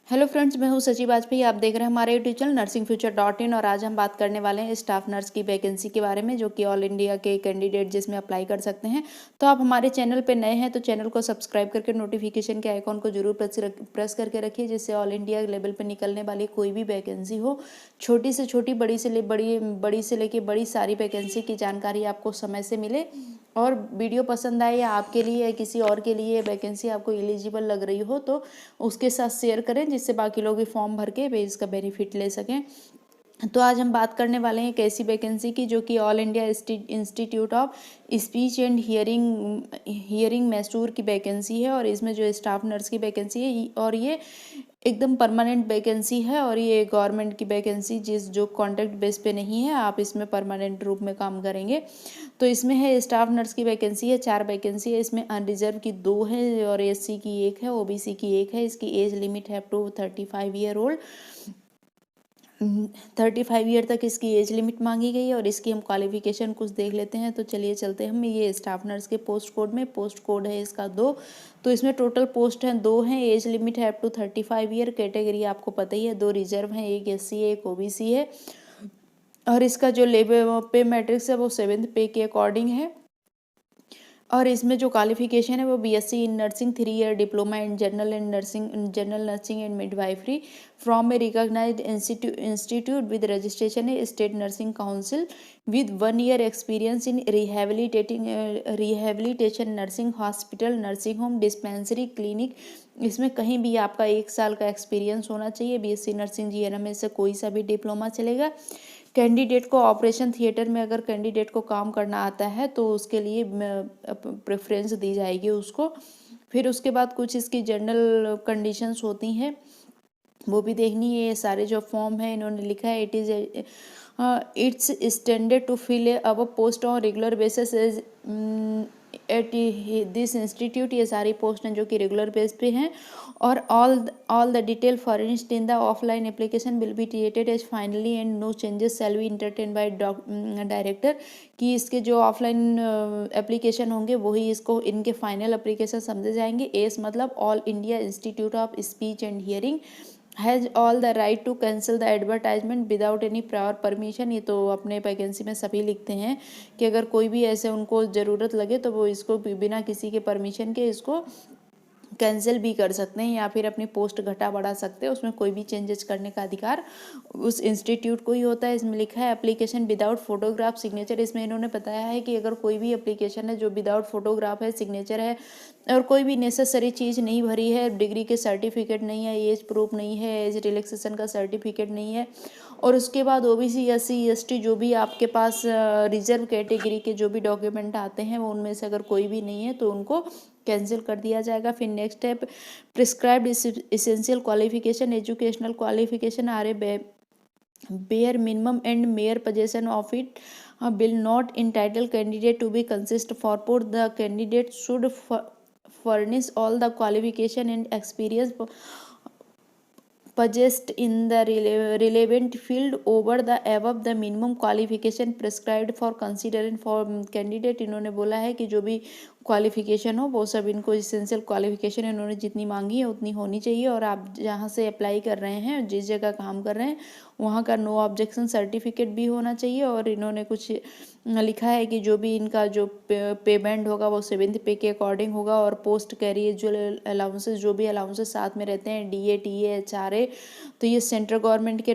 Hello friends, मैं हूं सची वाजपेयी। आप देख रहे हैं हमारे यूट्यूब चैनल nursingfuture.in और आज हम बात करने वाले हैं स्टाफ नर्स की वैकेंसी के बारे में, जो कि ऑल इंडिया के कैंडिडेट जिसमें अप्लाई कर सकते हैं। तो आप हमारे चैनल पे नए हैं तो चैनल को सब्सक्राइब करके नोटिफिकेशन के आइकॉन को जरूर प्रेस करके रखिए, जिससे ऑल इंडिया लेवल पर निकलने वाली कोई भी वैकेंसी हो, छोटी से छोटी, बड़ी से लेके बड़ी सारी वैकेंसी की जानकारी आपको समय से मिले। और वीडियो पसंद आए या आपके लिए या किसी और के लिए वैकेंसी आपको एलिजिबल लग रही हो तो उसके साथ शेयर करें, जिससे बाकी लोग भी फॉर्म भर के वे इसका बेनिफिट ले सकें। तो आज हम बात करने वाले हैं एक ऐसी वैकेंसी की जो कि all India institute of speech and hearing Mysore की वैकेंसी है। और इसमें जो स्टाफ नर्स की वैकेंसी है और ये एकदम परमानेंट वैकेंसी है और ये गवर्नमेंट की वैकेंसी जो कॉन्ट्रैक्ट बेस पे नहीं है, आप इसमें परमानेंट रूप में काम करेंगे। तो इसमें है स्टाफ नर्स की वैकेंसी है, 4 वैकेंसी है। इसमें अनरिजर्व की 2 है और एससी की 1 है, ओबीसी की 1 है। इसकी एज लिमिट है up to 35 year old. 35 year तक इसकी एज लिमिट मांगी गई है। और इसकी हम क्वालिफिकेशन कुछ देख लेते हैं। तो चलिए चलते हैं हम ये स्टाफ नर्स के पोस्ट कोड में। पोस्ट कोड है इसका 2। तो इसमें टोटल पोस्ट हैं 2 हैं। एज लिमिट है अप टू 35 ईयर। कैटेगरी आपको पता ही है, 2 रिजर्व हैं, 1 एससी है, 1 ओबीसी है। और इसका जो लेवल पे मैट्रिक्स है वो 7th पे के अकॉर्डिंग है। और इसमें जो क्वालिफिकेशन है वो BSc in nursing, 3 year diploma in general nursing and midwifery from a recognised institute with registration a state nursing council with 1 year experience in rehabilitation nursing hospital, nursing home, dispensary, clinic. इसमें कहीं भी आपका 1 साल का experience होना चाहिए। BSc nursing GNM में से कोई सा भी डिप्लोमा चलेगा। कैंडिडेट को ऑपरेशन थिएटर में अगर कैंडिडेट को काम करना आता है तो उसके लिए प्रेफरेंस दी जाएगी उसको। फिर उसके बाद कुछ इसकी जनरल कंडीशंस होती हैं, वो भी देखनी है। ये सारे जो फॉर्म है इन्होंने लिखा है, it's standard to fill our post on regular basis as at this institute. ये सारी पोस्ट हैं जो कि रेगुलर बेस पे हैं। और all the detail furnished in the offline application will be treated as finally and no changes shall be entertain by director. कि इसके जो ऑफलाइन एप्लीकेशन होंगे वही इसको इनके फाइनल एप्लीकेशन समझे जाएंगे। एस मतलब all India institute of speech and hearing has all the right to cancel the advertisement without any prior permission. ये तो अपने वैकेंसी में सभी लिखते हैं कि अगर कोई भी ऐसे उनको ज़रूरत लगे तो वो इसको बिना किसी के परमिशन के इसको कैंसिल भी कर सकते हैं या फिर अपनी पोस्ट घटा बढ़ा सकते हैं। उसमें कोई भी चेंजेस करने का अधिकार उस इंस्टीट्यूट को ही होता है। इसमें लिखा है एप्लीकेशन विदाउट फोटोग्राफ सिग्नेचर। इसमें इन्होंने बताया है कि अगर कोई भी एप्लीकेशन है जो विदाउट फोटोग्राफ है, सिग्नेचर है और कोई भी नेसेसरी चीज़ नहीं भरी है, डिग्री के सर्टिफिकेट नहीं है, एज प्रूफ नहीं है, एज रिलैक्सेशन का सर्टिफिकेट नहीं है, और उसके बाद ओबीसी एससी एसटी जो भी आपके पास रिजर्व कैटेगरी के जो भी डॉक्यूमेंट आते हैं वो उनमें से अगर कोई भी नहीं है तो उनको कैंसिल कर दिया जाएगा। फिर नेक्स्ट है prescribed essential qualification, educational qualification are a bare minimum and mere possession of it will not entitle candidate to be consist for the candidate should furnish all the qualification and experience possessed in the relevant field over the above the minimum qualification prescribed for considering for candidate। इन्होंने बोला है कि जो भी qualification हो वो सब इनको इसेंशियल क्वालिफिकेशन इन्होंने जितनी मांगी है उतनी होनी चाहिए। और आप जहाँ से अप्लाई कर रहे हैं, जिस जगह काम कर रहे हैं, वहाँ का नो ऑब्जेक्शन सर्टिफिकेट भी होना चाहिए। और इन्होंने कुछ लिखा है कि जो भी इनका जो पेमेंट होगा वो 7th पे के अकॉर्डिंग होगा। और पोस्ट कैरियर जो अलाउंसेस, जो भी अलाउंसेस साथ में रहते हैं, डीए टीए एचआरए, तो ये सेंट्रल गवर्नमेंट के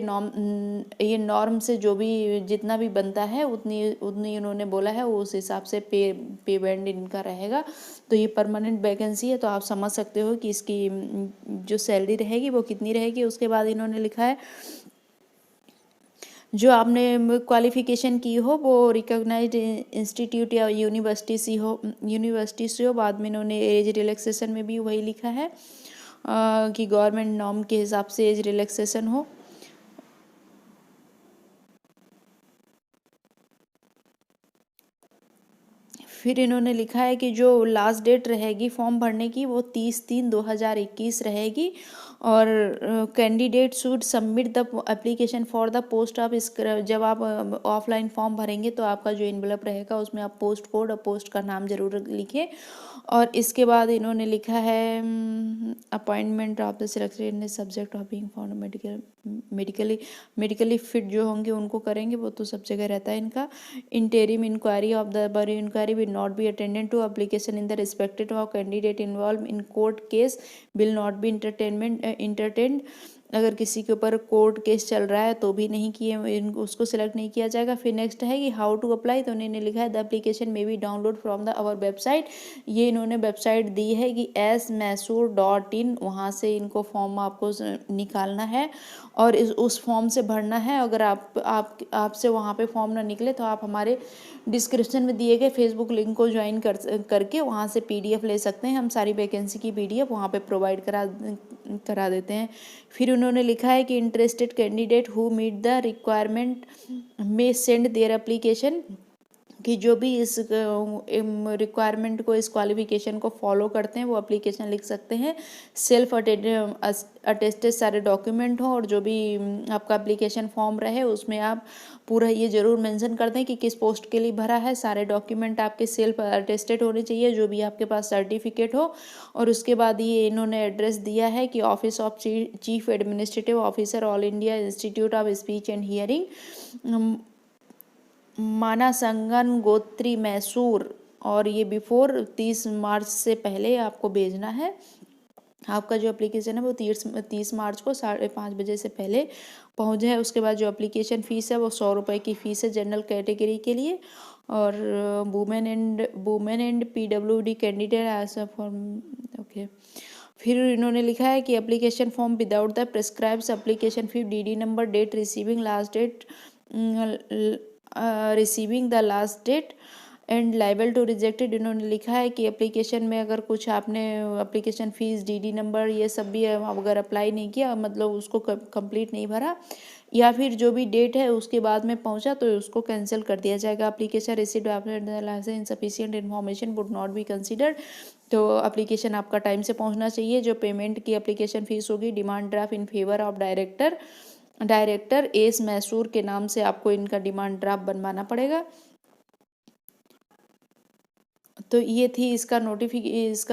नॉर्म से जो भी जितना भी बनता है उतनी इन्होंने बोला है, उस हिसाब से पेमेंट इनका रहेगा। तो ये परमानेंट वैकेंसी है, तो आप समझ सकते हो कि इसकी जो सैलरी रहेगी वो कितनी रहेगी। उसके बाद इन्होंने लिखा है जो आपने क्वालिफिकेशन की हो वो रिकॉग्नाइज्ड इंस्टीट्यूट या यूनिवर्सिटी से हो। बाद में इन्होंने एज रिलैक्सेशन में भी वही लिखा है कि गवर्नमेंट नॉर्म के हिसाब से एज रिलैक्सेशन हो। फिर इन्होंने लिखा है कि जो लास्ट डेट रहेगी फॉर्म भरने की वो 30/3/2021 रहेगी। और candidate should submit the application for the post of, जब आप ऑफलाइन फॉर्म भरेंगे तो आपका जो इन्वेलप रहेगा उसमें आप पोस्ट कोड और पोस्ट का नाम जरूर लिखें। और इसके बाद इन्होंने लिखा है appointment of the selected in subject of being found medically fit जो होंगे उनको करेंगे, वो तो सब जगह रहता है इनका। Interim inquiry of the bury inquiry will not be attended to application in the respected of candidate involve in court case will not be entertained. अगर किसी के ऊपर कोर्ट केस चल रहा है तो भी नहीं किए, उसको सिलेक्ट नहीं किया जाएगा। फिर नेक्स्ट है कि हाउ टू अप्लाई, तो उन्होंने लिखा है the application may be download from the our website. ये इन्होंने वेबसाइट दी है कि smysore.in, वहाँ से इनको फॉर्म आपको निकालना है और उस फॉर्म से भरना है। अगर आपसे वहाँ पे फॉर्म ना निकले तो आप हमारे डिस्क्रिप्शन में दिए गए फेसबुक लिंक को ज्वाइन करके वहाँ से PDF ले सकते हैं। हम सारी वैकेंसी की PDF वहाँ पे प्रोवाइड करा देते हैं। फिर उन्होंने लिखा है कि interested candidate who meet the requirement में सेंड देयर एप्लीकेशन, कि जो भी इस रिक्वायरमेंट को, इस क्वालिफिकेशन को फॉलो करते हैं वो एप्लीकेशन लिख सकते हैं। सेल्फ अटेस्टेड सारे डॉक्यूमेंट हो और जो भी आपका एप्लीकेशन फॉर्म रहे उसमें आप पूरा ये ज़रूर मेंशन कर दें कि किस पोस्ट के लिए भरा है। सारे डॉक्यूमेंट आपके सेल्फ अटेस्टेड होने चाहिए, जो भी आपके पास सर्टिफिकेट हो। और उसके बाद ये इन्होंने एड्रेस दिया है कि office of chief administrative officer all India institute of speech and hearing, Manasagangotri Mysore, और ये बिफोर 30 मार्च से पहले आपको भेजना है। आपका जो एप्लीकेशन है वो 30 मार्च को 5:30 बजे से पहले पहुंच जाए। उसके बाद जो एप्लीकेशन फ़ीस है वो 100 रुपये की फ़ीस है जनरल कैटेगरी के लिए, और वुमेन एंड PWD कैंडिडेट ऐसा फॉर्म। ओके, फिर इन्होंने लिखा है कि application form without the prescribed application fee, DD number, date receiving last date and liable to rejected. इन्होंने लिखा है कि एप्लीकेशन में अगर कुछ आपने एप्लीकेशन फ़ीस, DD नंबर, ये सब भी अगर अप्लाई नहीं किया, मतलब उसको कंप्लीट नहीं भरा, या फिर जो भी डेट है उसके बाद में पहुंचा, तो उसको कैंसिल कर दिया जाएगा। Application received after insufficient information would not be considered. तो एप्लीकेशन आपका टाइम से पहुंचना चाहिए। जो पेमेंट की एप्लीकेशन फ़ीस होगी, demand draft in favour of director S Mysore के नाम से आपको इनका डिमांड ड्राफ्ट बनवाना पड़ेगा। तो ये थी इसका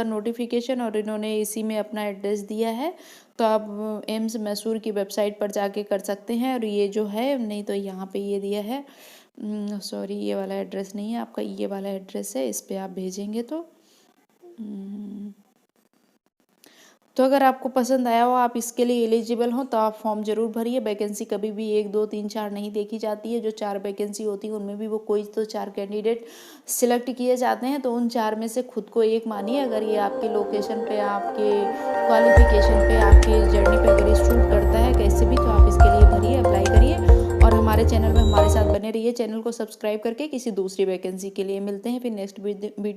नोटिफिकेशन, और इन्होंने इसी में अपना एड्रेस दिया है। तो आप एम्स मैसूर की वेबसाइट पर जाके कर सकते हैं। और ये जो है, नहीं तो यहाँ पे ये दिया है, सॉरी ये वाला एड्रेस नहीं है आपका, ये वाला एड्रेस है, इस पर आप भेजेंगे तो अगर आपको पसंद आया हो, आप इसके लिए एलिजिबल हो, तो आप फॉर्म जरूर भरिए। वैकेंसी कभी भी 1 2 3 4 नहीं देखी जाती है। जो 4 वैकेंसी होती है उनमें भी वो कोई तो 4 कैंडिडेट सिलेक्ट किए जाते हैं, तो उन 4 में से खुद को एक मानिए। अगर ये आपके लोकेशन पे, आपके क्वालिफिकेशन पे, आपके जर्नी पे अगर ये सूट करता है कैसे भी, तो आप इसके लिए भरिए, अप्लाई करिए और हमारे चैनल में हमारे साथ बने रहिए। चैनल को सब्सक्राइब करके किसी दूसरी वैकेंसी के लिए मिलते हैं फिर नेक्स्ट वीडियो।